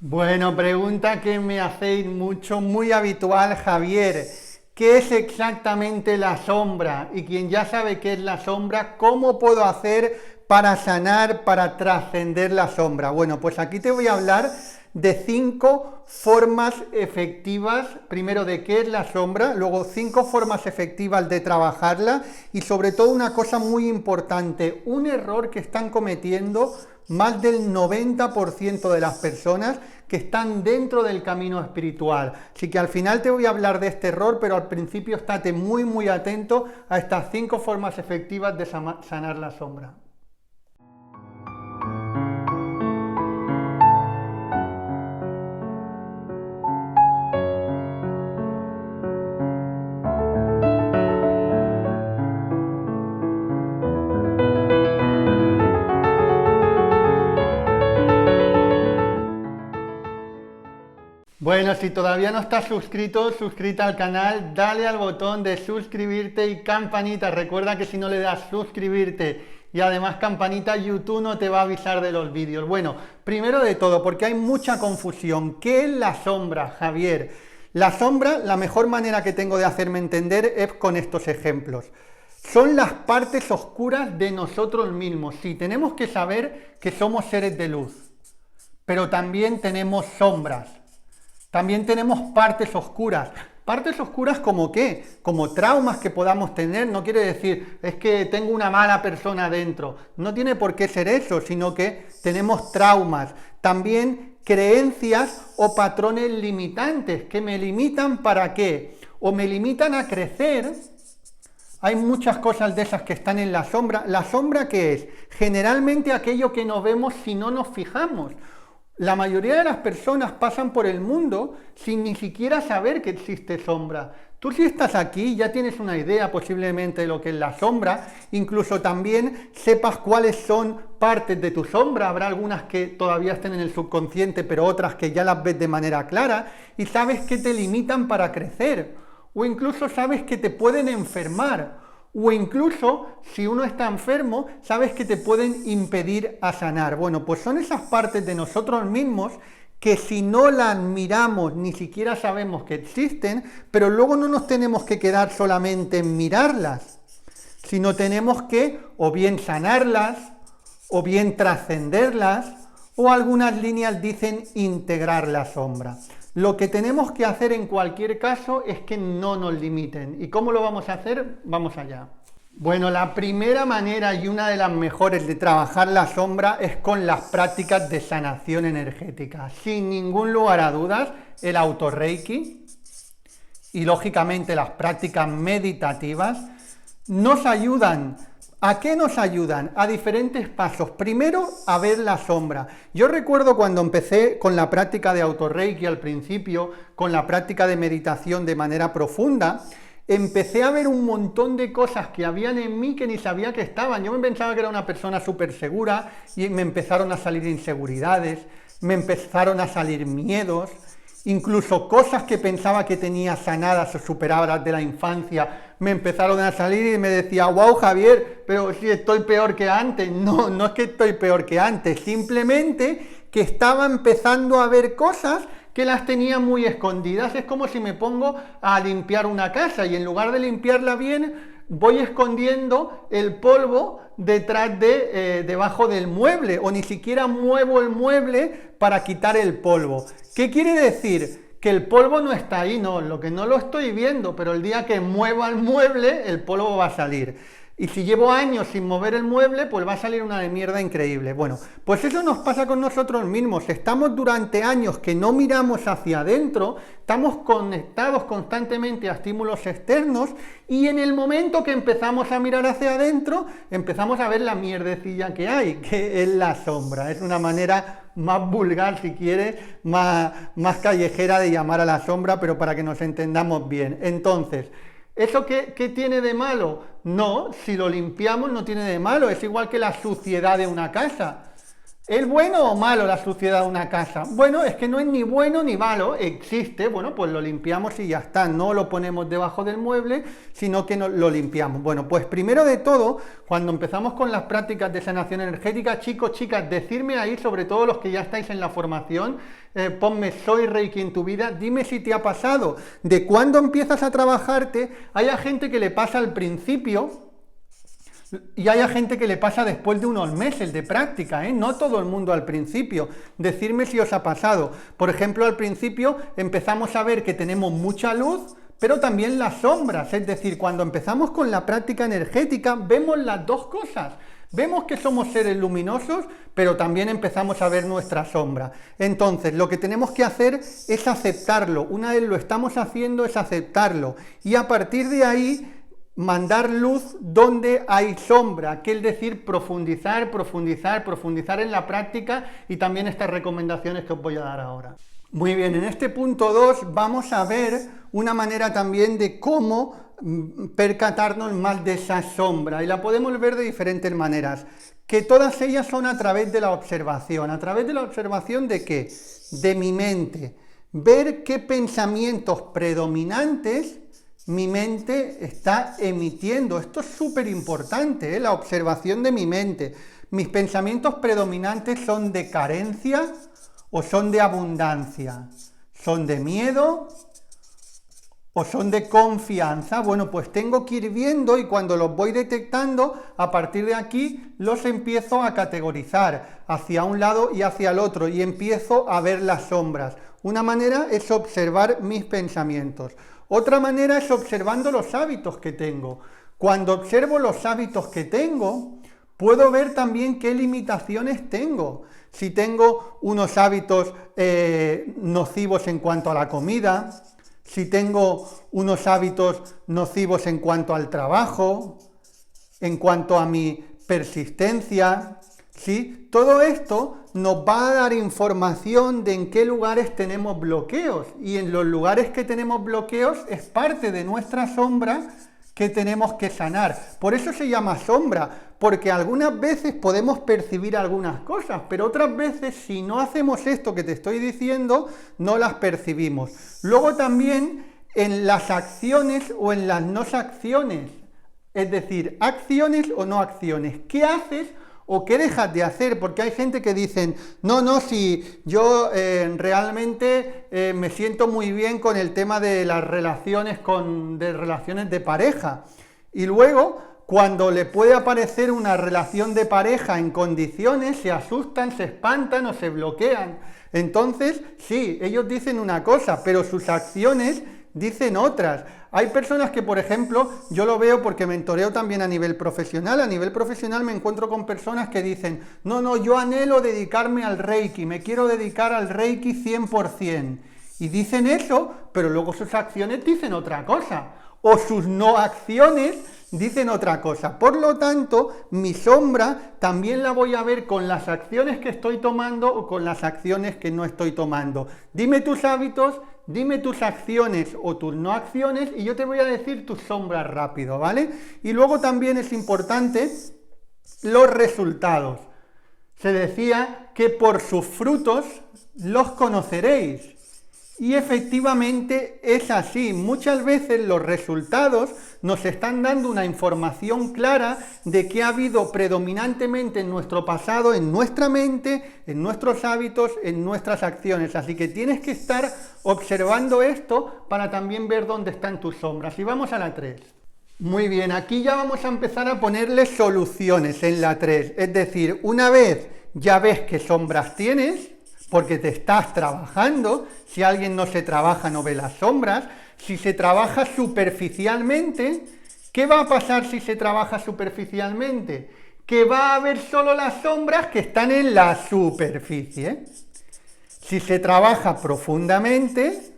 Bueno, pregunta que me hacéis mucho, muy habitual, Javier. ¿Qué es exactamente la sombra? Y quien ya sabe qué es la sombra, ¿cómo puedo hacer para sanar, para trascender la sombra? Bueno, pues aquí te voy a hablar de 5 formas efectivas, primero de qué es la sombra, luego 5 formas efectivas de trabajarla y sobre todo una cosa muy importante, un error que están cometiendo más del 90% de las personas que están dentro del camino espiritual. Así que al final te voy a hablar de este error, pero al principio estate muy atento a estas 5 formas efectivas de sanar la sombra. Bueno, si todavía no estás suscrito, suscrita al canal, dale al botón de suscribirte y campanita. Recuerda que si no le das suscribirte y además campanita, YouTube no te va a avisar de los vídeos. Bueno, primero de todo, porque hay mucha confusión. ¿Qué es la sombra, Javier? La sombra, la mejor manera que tengo de hacerme entender es con estos ejemplos. Son las partes oscuras de nosotros mismos. Sí, tenemos que saber que somos seres de luz, pero también tenemos sombras. También tenemos partes oscuras. ¿Partes oscuras como qué? Como traumas que podamos tener. No quiere decir, es que tengo una mala persona dentro. No tiene por qué ser eso, sino que tenemos traumas. También creencias o patrones limitantes que me limitan ¿para qué? O me limitan a crecer. Hay muchas cosas de esas que están en la sombra. ¿La sombra qué es? Generalmente aquello que no vemos si no nos fijamos. La mayoría de las personas pasan por el mundo sin ni siquiera saber que existe sombra. Tú si estás aquí ya tienes una idea posiblemente de lo que es la sombra, incluso también sepas cuáles son partes de tu sombra, habrá algunas que todavía estén en el subconsciente, pero otras que ya las ves de manera clara y sabes que te limitan para crecer, o incluso sabes que te pueden enfermar. O incluso, si uno está enfermo, sabes que te pueden impedir a sanar. Bueno, pues son esas partes de nosotros mismos que si no las miramos, ni siquiera sabemos que existen, pero luego no nos tenemos que quedar solamente en mirarlas, sino tenemos que o bien sanarlas, o bien trascenderlas, o algunas líneas dicen integrar la sombra. Lo que tenemos que hacer en cualquier caso es que no nos limiten. ¿Y cómo lo vamos a hacer? Vamos allá. Bueno, la primera manera y una de las mejores de trabajar la sombra es con las prácticas de sanación energética. Sin ningún lugar a dudas, el autorreiki y lógicamente las prácticas meditativas nos ayudan. ¿A qué nos ayudan? A diferentes pasos. Primero, a ver la sombra. Yo recuerdo cuando empecé con la práctica de autorreiki al principio, con la práctica de meditación de manera profunda, empecé a ver un montón de cosas que habían en mí que ni sabía que estaban. Yo me pensaba que era una persona súper segura y me empezaron a salir inseguridades, me empezaron a salir miedos, incluso cosas que pensaba que tenía sanadas o superadas de la infancia me empezaron a salir y me decía, wow Javier, pero si estoy peor que antes. No, no es que estoy peor que antes, simplemente que estaba empezando a ver cosas que las tenía muy escondidas. Es como si me pongo a limpiar una casa y en lugar de limpiarla bien, voy escondiendo el polvo detrás debajo del mueble, o ni siquiera muevo el mueble para quitar el polvo. ¿Qué quiere decir? Que el polvo no está ahí, no, lo que no lo estoy viendo, pero el día que mueva el mueble, el polvo va a salir. Y si llevo años sin mover el mueble, pues va a salir una de mierda increíble. Bueno, pues eso nos pasa con nosotros mismos. Estamos durante años que no miramos hacia adentro, estamos conectados constantemente a estímulos externos y en el momento que empezamos a mirar hacia adentro, empezamos a ver la mierdecilla que hay, que es la sombra. Es una manera más vulgar, si quieres, más callejera de llamar a la sombra, pero para que nos entendamos bien. Entonces, ¿eso qué tiene de malo? No, si lo limpiamos no tiene de malo, es igual que la suciedad de una casa. ¿Es bueno o malo la suciedad de una casa? Bueno, es que no es ni bueno ni malo, existe, bueno, pues lo limpiamos y ya está, no lo ponemos debajo del mueble, sino que lo limpiamos. Bueno, pues primero de todo, cuando empezamos con las prácticas de sanación energética, chicos, chicas, decirme ahí, sobre todo los que ya estáis en la formación, ponme soy Reiki en tu vida, dime si te ha pasado, de cuando empiezas a trabajarte, hay gente que le pasa al principio, y hay gente que le pasa después de unos meses de práctica, ¿eh? No todo el mundo al principio. Decidme si os ha pasado. Por ejemplo, al principio empezamos a ver que tenemos mucha luz, pero también las sombras. Es decir, cuando empezamos con la práctica energética, vemos las dos cosas. Vemos que somos seres luminosos, pero también empezamos a ver nuestra sombra. Entonces, lo que tenemos que hacer es aceptarlo. Una vez lo estamos haciendo, es aceptarlo. Y a partir de ahí, mandar luz donde hay sombra, que es decir, profundizar, profundizar, profundizar en la práctica y también estas recomendaciones que os voy a dar ahora. Muy bien, en este punto 2 vamos a ver una manera también de cómo percatarnos más de esa sombra y la podemos ver de diferentes maneras, que todas ellas son a través de la observación. ¿A través de la observación de qué? De mi mente. Ver qué pensamientos predominantes mi mente está emitiendo. Esto es súper importante, la observación de mi mente. ¿Mis pensamientos predominantes son de carencia o son de abundancia? ¿Son de miedo o son de confianza? Bueno, pues tengo que ir viendo y cuando los voy detectando, a partir de aquí los empiezo a categorizar hacia un lado y hacia el otro y empiezo a ver las sombras. Una manera es observar mis pensamientos. Otra manera es observando los hábitos que tengo. Cuando observo los hábitos que tengo, puedo ver también qué limitaciones tengo. Si tengo unos hábitos nocivos en cuanto a la comida, si tengo unos hábitos nocivos en cuanto al trabajo, en cuanto a mi persistencia, ¿sí? Todo esto nos va a dar información de en qué lugares tenemos bloqueos, y en los lugares que tenemos bloqueos es parte de nuestra sombra que tenemos que sanar. Por eso se llama sombra, porque algunas veces podemos percibir algunas cosas, pero otras veces si no hacemos esto que te estoy diciendo, no las percibimos. Luego también en las acciones o en las no acciones, es decir, acciones o no acciones. ¿Qué haces o qué dejas de hacer? Porque hay gente que dicen, no, si yo realmente me siento muy bien con el tema de las relaciones, de relaciones de pareja. Y luego, cuando le puede aparecer una relación de pareja en condiciones, se asustan, se espantan o se bloquean. Entonces, sí, ellos dicen una cosa, pero sus acciones dicen otras. Hay personas que, por ejemplo, yo lo veo porque mentoreo también a nivel profesional. A nivel profesional me encuentro con personas que dicen, no, yo anhelo dedicarme al Reiki, me quiero dedicar al Reiki 100%. Y dicen eso, pero luego sus acciones dicen otra cosa. O sus no acciones dicen otra cosa. Por lo tanto, mi sombra también la voy a ver con las acciones que estoy tomando o con las acciones que no estoy tomando. Dime tus hábitos, dime tus acciones o tus no acciones y yo te voy a decir tus sombras rápido, ¿vale? Y luego también es importante los resultados. Se decía que por sus frutos los conoceréis. Y efectivamente es así. Muchas veces los resultados nos están dando una información clara de qué ha habido predominantemente en nuestro pasado, en nuestra mente, en nuestros hábitos, en nuestras acciones. Así que tienes que estar observando esto para también ver dónde están tus sombras. Y vamos a la 3. Muy bien, aquí ya vamos a empezar a ponerle soluciones en la 3. Es decir, una vez ya ves qué sombras tienes, porque te estás trabajando. Si alguien no se trabaja, no ve las sombras. Si se trabaja superficialmente, ¿qué va a pasar si se trabaja superficialmente? Que va a haber solo las sombras que están en la superficie. Si se trabaja profundamente,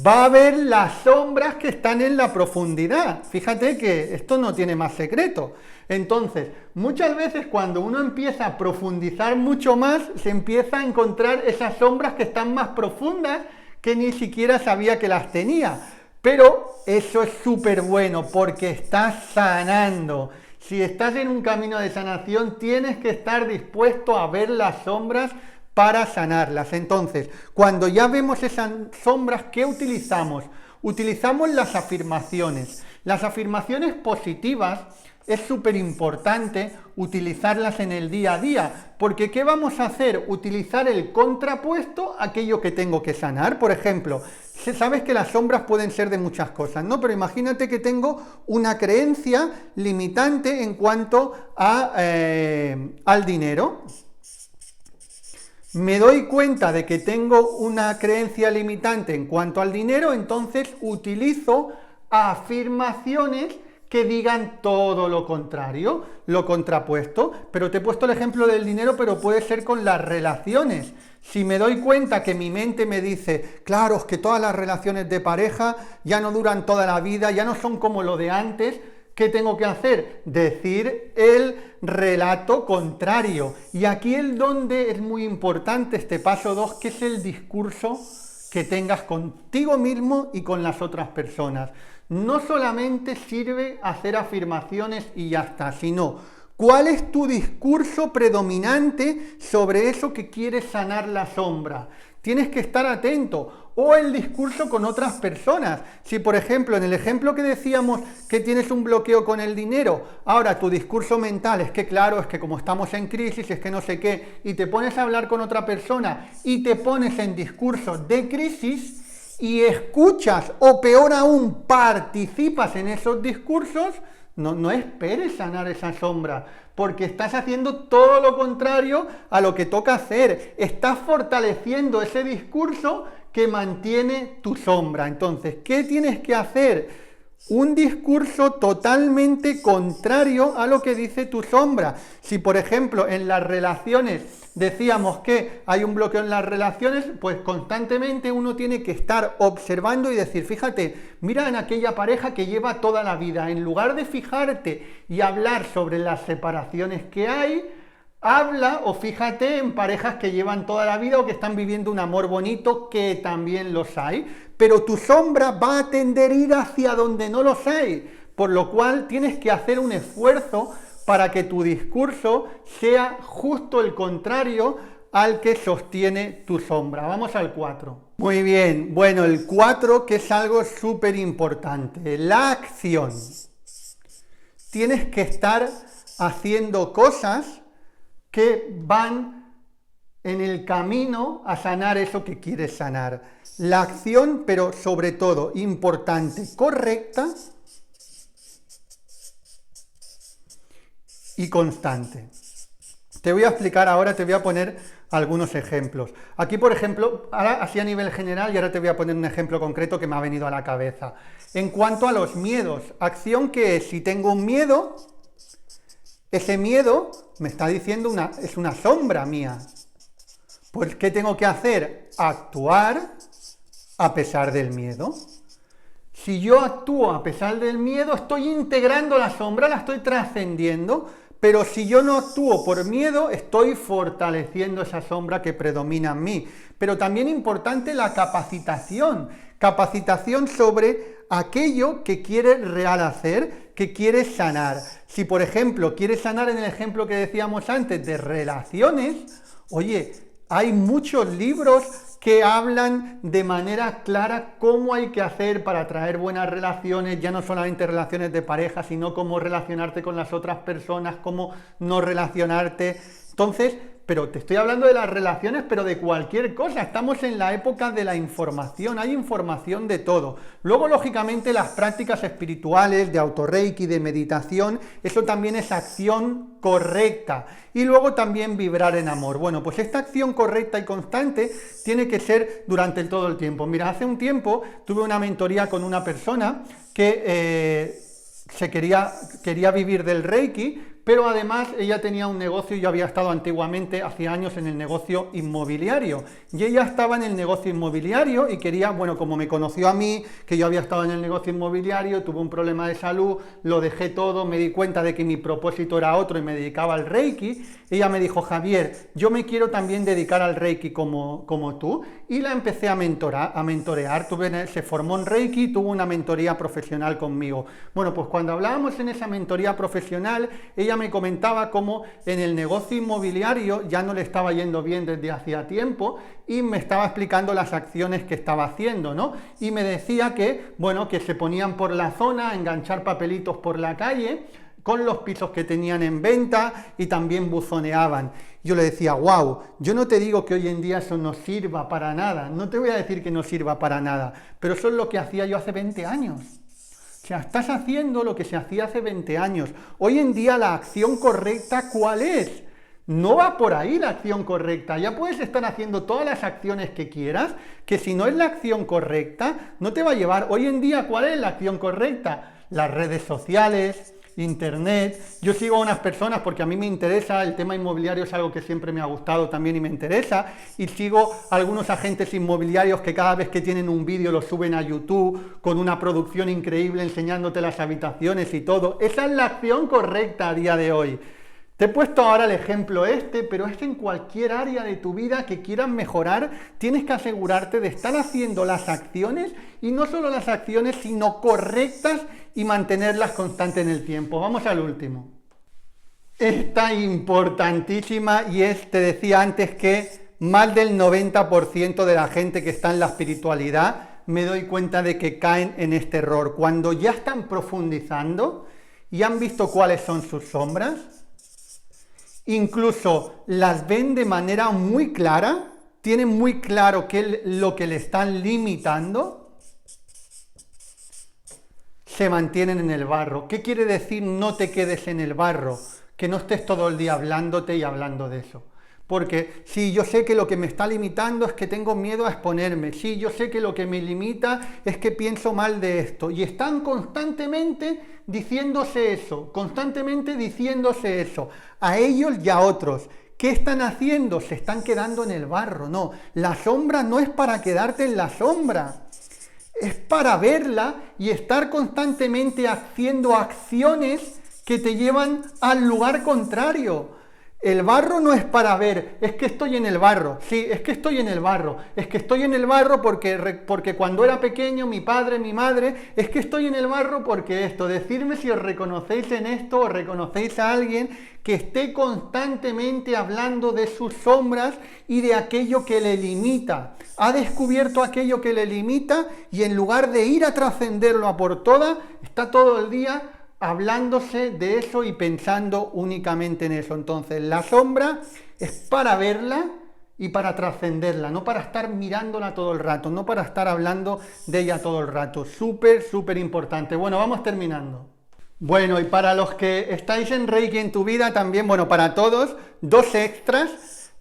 va a haber las sombras que están en la profundidad. Fíjate que esto no tiene más secreto. Entonces, muchas veces cuando uno empieza a profundizar mucho más, se empieza a encontrar esas sombras que están más profundas que ni siquiera sabía que las tenía. Pero eso es súper bueno porque estás sanando. Si estás en un camino de sanación, tienes que estar dispuesto a ver las sombras para sanarlas. Entonces, cuando ya vemos esas sombras, ¿qué utilizamos? Utilizamos las afirmaciones. Las afirmaciones positivas es súper importante utilizarlas en el día a día, porque ¿qué vamos a hacer? Utilizar el contrapuesto a aquello que tengo que sanar. Por ejemplo, sabes que las sombras pueden ser de muchas cosas, ¿no? Pero imagínate que tengo una creencia limitante en cuanto al dinero. Me doy cuenta de que tengo una creencia limitante en cuanto al dinero, entonces utilizo afirmaciones que digan todo lo contrario, lo contrapuesto. Pero te he puesto el ejemplo del dinero, pero puede ser con las relaciones. Si me doy cuenta que mi mente me dice, claro, es que todas las relaciones de pareja ya no duran toda la vida, ya no son como lo de antes, ¿qué tengo que hacer? Decir el relato contrario. Y aquí el donde es muy importante, este paso 2, que es el discurso que tengas contigo mismo y con las otras personas. No solamente sirve hacer afirmaciones y ya está, sino cuál es tu discurso predominante sobre eso que quieres sanar la sombra. Tienes que estar atento. O el discurso con otras personas. Si, por ejemplo, en el ejemplo que decíamos que tienes un bloqueo con el dinero, ahora tu discurso mental es que, claro, es que como estamos en crisis, es que no sé qué, y te pones a hablar con otra persona y te pones en discurso de crisis y escuchas, o peor aún, participas en esos discursos, no esperes sanar esa sombra, porque estás haciendo todo lo contrario a lo que toca hacer. Estás fortaleciendo ese discurso que mantiene tu sombra. Entonces, ¿qué tienes que hacer? Un discurso totalmente contrario a lo que dice tu sombra. Si, por ejemplo, en las relaciones decíamos que hay un bloqueo en las relaciones, pues constantemente uno tiene que estar observando y decir, fíjate, mira en aquella pareja que lleva toda la vida, en lugar de fijarte y hablar sobre las separaciones que hay, habla o fíjate en parejas que llevan toda la vida o que están viviendo un amor bonito, que también los hay, pero tu sombra va a tender a ir hacia donde no los hay, por lo cual tienes que hacer un esfuerzo para que tu discurso sea justo el contrario al que sostiene tu sombra. Vamos al 4. Muy bien, bueno, el 4, que es algo súper importante, la acción. Tienes que estar haciendo cosas que van en el camino a sanar eso que quieres sanar. La acción, pero sobre todo, importante, correcta y constante. Te voy a explicar ahora, te voy a poner algunos ejemplos. Aquí, por ejemplo, ahora así a nivel general, y ahora te voy a poner un ejemplo concreto que me ha venido a la cabeza. En cuanto a los miedos, acción que es, si tengo un miedo, ese miedo me está diciendo es una sombra mía. Pues, ¿qué tengo que hacer? Actuar a pesar del miedo. Si yo actúo a pesar del miedo, estoy integrando la sombra, la estoy trascendiendo, pero si yo no actúo por miedo, estoy fortaleciendo esa sombra que predomina en mí. Pero también importante la capacitación sobre aquello que quieres real hacer, que quieres sanar. Si, por ejemplo, quieres sanar en el ejemplo que decíamos antes de relaciones, oye, hay muchos libros que hablan de manera clara cómo hay que hacer para traer buenas relaciones, ya no solamente relaciones de pareja, sino cómo relacionarte con las otras personas, cómo no relacionarte. Entonces, pero te estoy hablando de las relaciones, pero de cualquier cosa. Estamos en la época de la información, hay información de todo. Luego, lógicamente, las prácticas espirituales, de autorreiki, de meditación, eso también es acción correcta. Y luego también vibrar en amor. Bueno, pues esta acción correcta y constante tiene que ser durante todo el tiempo. Mira, hace un tiempo tuve una mentoría con una persona que quería vivir del Reiki, pero además ella tenía un negocio, yo había estado antiguamente, hace años, en el negocio inmobiliario, y ella estaba en el negocio inmobiliario y quería, bueno, como me conoció a mí, que yo había estado en el negocio inmobiliario, tuve un problema de salud, lo dejé todo, me di cuenta de que mi propósito era otro y me dedicaba al Reiki. Ella me dijo: Javier, yo me quiero también dedicar al Reiki como tú, y la empecé a mentorear, se formó en Reiki, tuvo una mentoría profesional conmigo. Bueno, pues cuando hablábamos en esa mentoría profesional, ella me comentaba cómo en el negocio inmobiliario ya no le estaba yendo bien desde hacía tiempo, y me estaba explicando las acciones que estaba haciendo, ¿no? Y me decía que, bueno, que se ponían por la zona a enganchar papelitos por la calle con los pisos que tenían en venta, y también buzoneaban. Yo le decía: wow, yo no te digo que hoy en día eso no sirva para nada, no te voy a decir que no sirva para nada, pero eso es lo que hacía yo hace 20 años. O sea, estás haciendo lo que se hacía hace 20 años. Hoy en día la acción correcta, ¿cuál es? No va por ahí la acción correcta. Ya puedes estar haciendo todas las acciones que quieras, que si no es la acción correcta, no te va a llevar. Hoy en día, ¿cuál es la acción correcta? Las redes sociales, Internet. Yo sigo a unas personas porque a mí me interesa, el tema inmobiliario es algo que siempre me ha gustado también y me interesa, y sigo a algunos agentes inmobiliarios que cada vez que tienen un vídeo lo suben a YouTube con una producción increíble enseñándote las habitaciones y todo. Esa es la acción correcta a día de hoy. Te he puesto ahora el ejemplo pero es en cualquier área de tu vida que quieras mejorar, tienes que asegurarte de estar haciendo las acciones, y no solo las acciones, sino correctas, y mantenerlas constantes en el tiempo. Vamos al último. Esta importantísima, y te decía antes que más del 90% de la gente que está en la espiritualidad, me doy cuenta de que caen en este error. Cuando ya están profundizando y han visto cuáles son sus sombras, incluso las ven de manera muy clara, tienen muy claro qué es lo que le están limitando, se mantienen en el barro. ¿Qué quiere decir no te quedes en el barro? Que no estés todo el día hablándote y hablando de eso. Porque sí, yo sé que lo que me está limitando es que tengo miedo a exponerme. Sí, yo sé que lo que me limita es que pienso mal de esto. Y están constantemente diciéndose eso, a ellos y a otros. ¿Qué están haciendo? Se están quedando en el barro. No, la sombra no es para quedarte en la sombra. Es para verla y estar constantemente haciendo acciones que te llevan al lugar contrario. El barro no es para ver, es que estoy en el barro, sí, es que estoy en el barro, porque cuando era pequeño, mi padre, mi madre, es que estoy en el barro porque esto. Decirme si os reconocéis en esto, o reconocéis a alguien que esté constantemente hablando de sus sombras y de aquello que le limita. Ha descubierto aquello que le limita, y en lugar de ir a trascenderlo a por todas, está todo el día hablándose de eso y pensando únicamente en eso. Entonces, la sombra es para verla y para trascenderla, no para estar mirándola todo el rato, no para estar hablando de ella todo el rato. Súper, súper importante. Bueno, vamos terminando. Bueno, y para los que estáis en Reiki en tu vida también, bueno, para todos, 2 extras.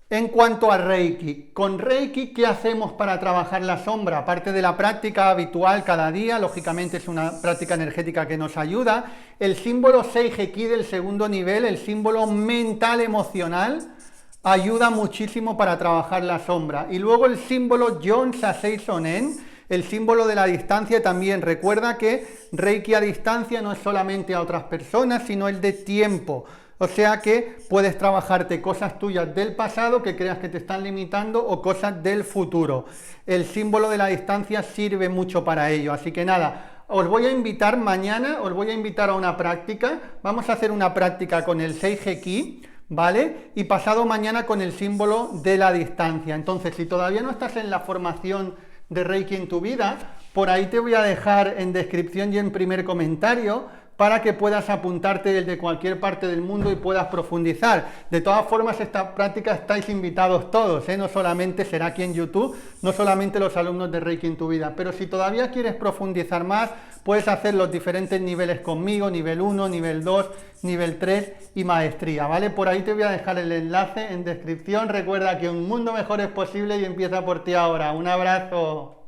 En cuanto a Reiki, con Reiki, ¿qué hacemos para trabajar la sombra? Aparte de la práctica habitual cada día, lógicamente es una práctica energética que nos ayuda, el símbolo Seiheki del segundo nivel, el símbolo mental emocional, ayuda muchísimo para trabajar la sombra. Y luego el símbolo Jon Sasei Sonen, el símbolo de la distancia también. Recuerda que Reiki a distancia no es solamente a otras personas, sino el de tiempo. O sea que puedes trabajarte cosas tuyas del pasado que creas que te están limitando, o cosas del futuro. El símbolo de la distancia sirve mucho para ello. Así que nada, os voy a invitar mañana, os voy a invitar a una práctica. Vamos a hacer una práctica con el Seiheki, ¿vale? Y pasado mañana con el símbolo de la distancia. Entonces, si todavía no estás en la formación de Reiki en tu vida, por ahí te voy a dejar en descripción y en primer comentario, para que puedas apuntarte desde cualquier parte del mundo y puedas profundizar. De todas formas, esta práctica estáis invitados todos, ¿eh? No solamente será aquí en YouTube, no solamente los alumnos de Reiki en tu vida, pero si todavía quieres profundizar más, puedes hacer los diferentes niveles conmigo, nivel 1, nivel 2, nivel 3 y maestría, ¿vale? Por ahí te voy a dejar el enlace en descripción. Recuerda que un mundo mejor es posible y empieza por ti ahora. Un abrazo.